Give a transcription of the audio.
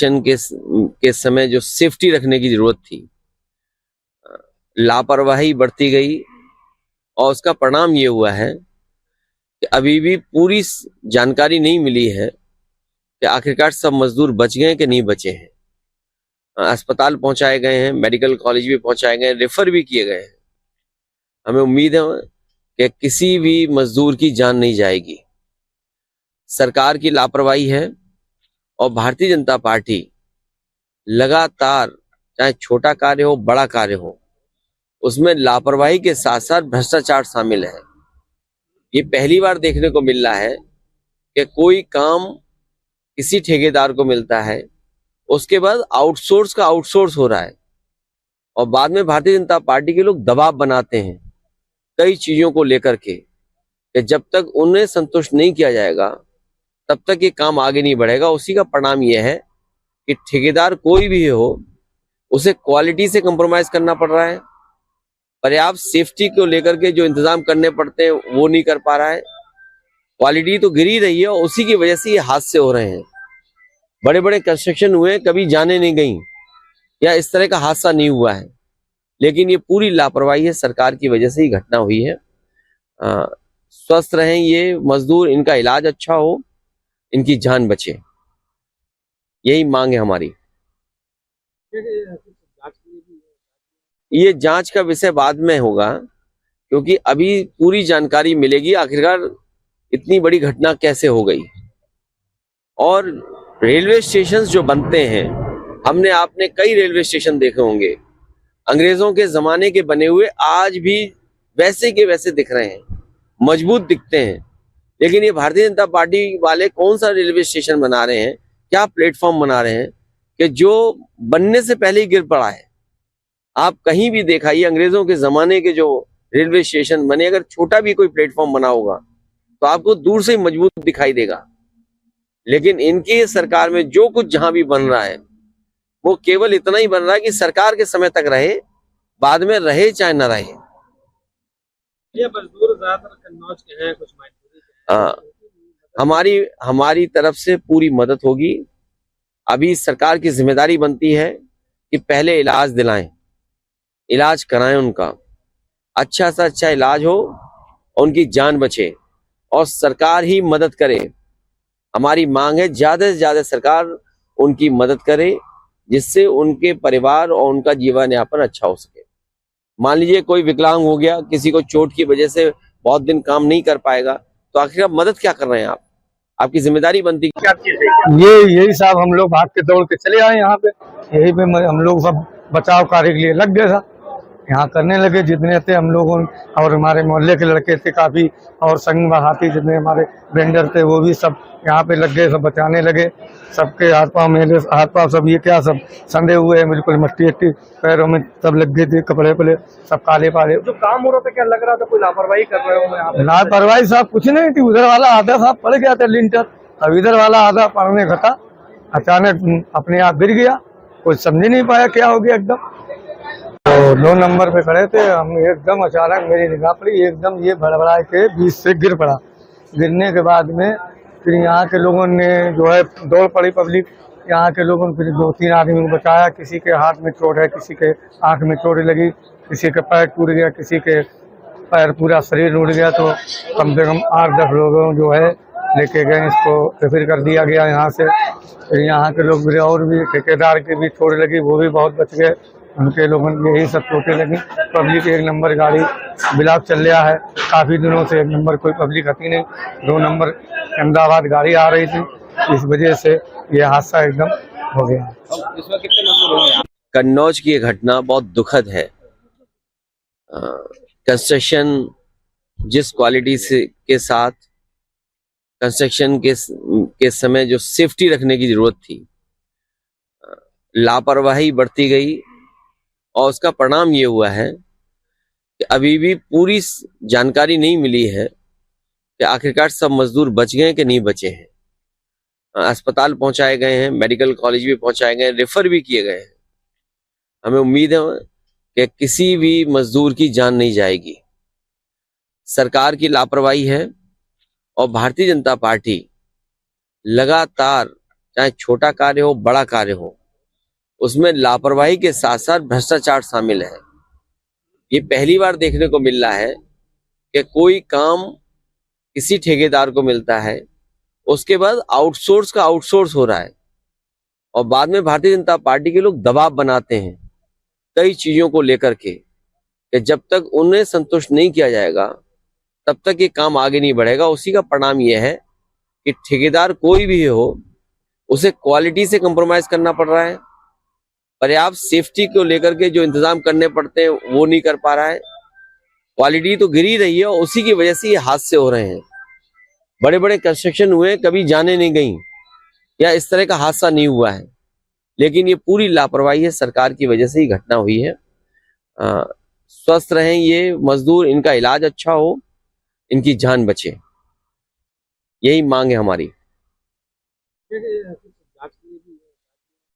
Election के समय जो सेफ्टी रखने की जरूरत थी, लापरवाही बढ़ती गई और उसका परिणाम ये हुआ है कि अभी भी पूरी जानकारी नहीं मिली है कि आखिरकार सब मजदूर बच गए कि नहीं बचे हैं। अस्पताल पहुंचाए गए हैं, मेडिकल कॉलेज भी पहुंचाए गए हैं, रेफर भी किए गए हैं। हमें उम्मीद है कि किसी भी मजदूर की जान नहीं जाएगी। सरकार की लापरवाही है और भारतीय जनता पार्टी लगातार, चाहे छोटा कार्य हो बड़ा कार्य हो, उसमें लापरवाही के साथ साथ भ्रष्टाचार शामिल है। ये पहली बार देखने को मिल रहा है कि कोई काम किसी ठेकेदार को मिलता है, उसके बाद आउटसोर्स का आउटसोर्स हो रहा है और बाद में भारतीय जनता पार्टी के लोग दबाव बनाते हैं कई चीजों को लेकर के कि जब तक उन्हें संतुष्ट नहीं किया जाएगा तब तक ये काम आगे नहीं बढ़ेगा। उसी का परिणाम यह है कि ठेकेदार कोई भी हो, उसे क्वालिटी से कंप्रोमाइज करना पड़ रहा है। पर्याप्त सेफ्टी को लेकर के जो इंतजाम करने पड़ते हैं वो नहीं कर पा रहा है। क्वालिटी तो गिरी रही है और उसी की वजह से ये हादसे हो रहे हैं। बड़े बड़े कंस्ट्रक्शन हुए, कभी जाने नहीं गई या इस तरह का हादसा नहीं हुआ है, लेकिन ये पूरी लापरवाही है, सरकार की वजह से ही घटना हुई है। स्वस्थ रहें ये मजदूर, इनका इलाज अच्छा हो, इनकी जान बचे, यही मांग है हमारी। ये जांच का विषय बाद में होगा, क्योंकि अभी पूरी जानकारी मिलेगी आखिरकार इतनी बड़ी घटना कैसे हो गई। और रेलवे स्टेशन जो बनते हैं, आपने कई रेलवे स्टेशन देखे होंगे, अंग्रेजों के जमाने के बने हुए, आज भी वैसे के वैसे दिख रहे हैं, मजबूत दिखते हैं। लेकिन ये भारतीय जनता पार्टी वाले कौन सा रेलवे स्टेशन बना रहे हैं, क्या प्लेटफॉर्म बना रहे हैं कि जो बनने से पहले ही गिर पड़ा है। आप कहीं भी दिखाइए अंग्रेजों के जमाने के जो रेलवे स्टेशन बने, अगर छोटा भी कोई प्लेटफॉर्म बना होगा तो आपको दूर से ही मजबूत दिखाई देगा। लेकिन इनकी सरकार में जो कुछ जहां भी बन रहा है वो केवल इतना ही बन रहा है कि सरकार के समय तक रहे, बाद में रहे चाहे न रहे। ये मजदूर ज्यादातर कन्नौज के हैं, कुछ मैनपुरी के हैं। हमारी तरफ से पूरी मदद होगी। अभी सरकार की जिम्मेदारी बनती है कि पहले इलाज दिलाएं, इलाज कराएं, उनका अच्छा से अच्छा इलाज हो, उनकी जान बचे और सरकार ही मदद करे। हमारी मांग है ज्यादा से ज्यादा सरकार उनकी मदद करे, जिससे उनके परिवार और उनका जीवन यापन अच्छा हो सके। मान लीजिए कोई विकलांग हो गया, किसी को चोट की वजह से बहुत दिन काम नहीं कर पाएगा, तो आखिर आप मदद क्या कर रहे हैं? आपकी जिम्मेदारी बनती है। यही साहब हम लोग भाग के दौड़ के चले आए यहाँ पे, यही पे हम लोग सब बचाव कार्य के लिए लग गए था, यहाँ करने लगे। जितने थे हम लोगों और हमारे मोहल्ले के लड़के थे काफी, और संग बहाती जितने हमारे वेंडर थे वो भी सब यहाँ पे लग गए, सब बचाने लगे। सबके हाथ पाँव, मेरे हाथ पाँव सब ये क्या सब संधे हुए हैं, बिल्कुल मट्टी पैरों में सब लग गए थे, कपड़े पले सब काले पाले। जो काम हो रहा था क्या लग रहा था कोई लापरवाही कर रहे हो? लापरवाही साहब कुछ नहीं थी, उधर वाला आधा साहब पड़ गया था लिंटर, अब इधर वाला आधा पड़ने घटा, अचानक अपने आप गिर गया, कुछ समझ नहीं पाया क्या हो गया। एकदम तो 2 नंबर पे खड़े थे हम, एकदम अचानक मेरी निगाह पड़ी, एकदम ये भड़बड़ा के बीच से गिर पड़ा। गिरने के बाद में फिर यहाँ के लोगों ने जो है दौड़ पड़ी पब्लिक, यहाँ के लोगों ने फिर 2-3 आदमी को बचाया। किसी के हाथ में चोट है, किसी के आंख में चोट लगी, किसी के पैर टूट गया, किसी के पैर पूरा शरीर टूट गया। तो कम से कम 8-10 लोगों जो है लेके गए, इसको रेफर कर दिया गया यहाँ से। फिर यहाँ के लोग भी, और भी ठेकेदार की भी चोट लगी, वो भी बहुत बच गए, उनके लोगों की यही सब चोटें लगी। पब्लिक 1 नंबर गाड़ी बिलाप चल रहा है, काफ़ी दिनों से 1 नंबर कोई पब्लिक आती नहीं, 2 नंबर अहमदाबाद गाड़ी आ रही थी, इस वजह से ये हादसा एकदम हो गया। इसमें कितने मजदूर हुए? कन्नौज की घटना बहुत दुखद है। कंस्ट्रक्शन जिस क्वालिटी से के साथ कंस्ट्रक्शन के समय जो सेफ्टी रखने की जरूरत थी, लापरवाही बढ़ती गई और उसका परिणाम ये हुआ है कि अभी भी पूरी जानकारी नहीं मिली है कि आखिरकार सब मजदूर बच गए कि नहीं बचे हैं। अस्पताल पहुंचाए गए हैं, मेडिकल कॉलेज भी पहुंचाए गए हैं, रेफर भी किए गए हैं। हमें उम्मीद है कि किसी भी मजदूर की जान नहीं जाएगी। सरकार की लापरवाही है और भारतीय जनता पार्टी लगातार, चाहे छोटा कार्य हो बड़ा कार्य हो, उसमें लापरवाही के साथ साथ भ्रष्टाचार शामिल है। ये पहली बार देखने को मिल रहा है कि कोई काम किसी ठेकेदार को मिलता है, उसके बाद आउटसोर्स का आउटसोर्स हो रहा है और बाद में भारतीय जनता पार्टी के लोग दबाव बनाते हैं कई चीजों को लेकर के कि जब तक उन्हें संतुष्ट नहीं किया जाएगा तब तक ये काम आगे नहीं बढ़ेगा। उसी का परिणाम ये है कि ठेकेदार कोई भी हो, उसे क्वालिटी से कंप्रोमाइज करना पड़ रहा है। पर्याप्त सेफ्टी को लेकर के जो इंतजाम करने पड़ते हैं वो नहीं कर पा रहा है। क्वालिटी तो गिर ही रही है और उसी की वजह से ये हादसे हो रहे हैं। बड़े बड़े कंस्ट्रक्शन हुए, कभी जाने नहीं गई या इस तरह का हादसा नहीं हुआ है, लेकिन ये पूरी लापरवाही है, सरकार की वजह से ही घटना हुई है। स्वस्थ रहें ये मजदूर, इनका इलाज अच्छा हो, इनकी जान बचे, यही मांग है हमारी।